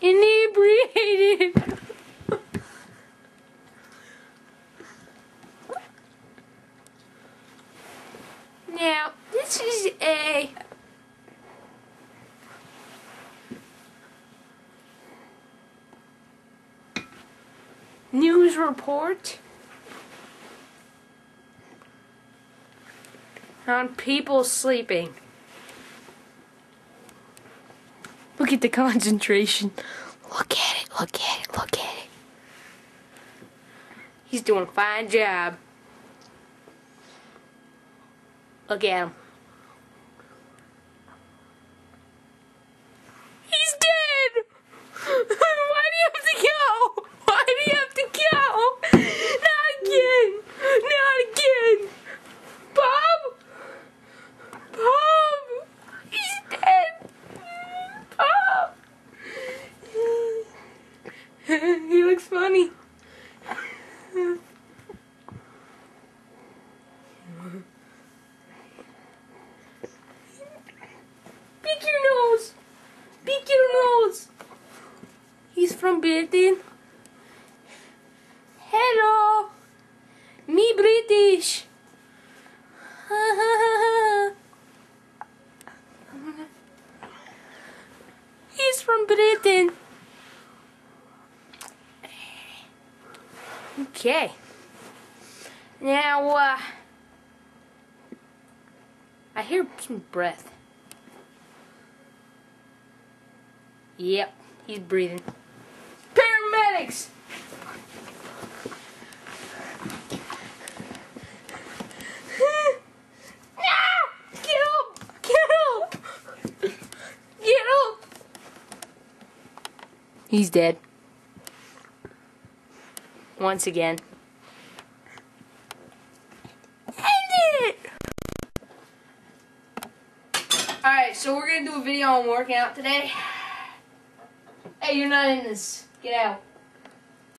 Inebriated. Now, this is a news report on people sleeping. Look at the concentration. Look at it, look at it, look at it. He's doing a fine job. Look at him. He's dead! Why do you have to go? Why do you have to go? Not again! Not again! Bob! Bob! He's dead! Bob! He looks funny. Pick your nose! Pick your nose! He's from Britain. Hello! Me British! He's from Britain. Okay. Now, I hear some breath. Yep, he's breathing. Paramedics! Get up! Get up! Get up! He's dead. Once again. End it! Alright, so we're gonna do a video on working out today. Hey, you're not in this. Get out.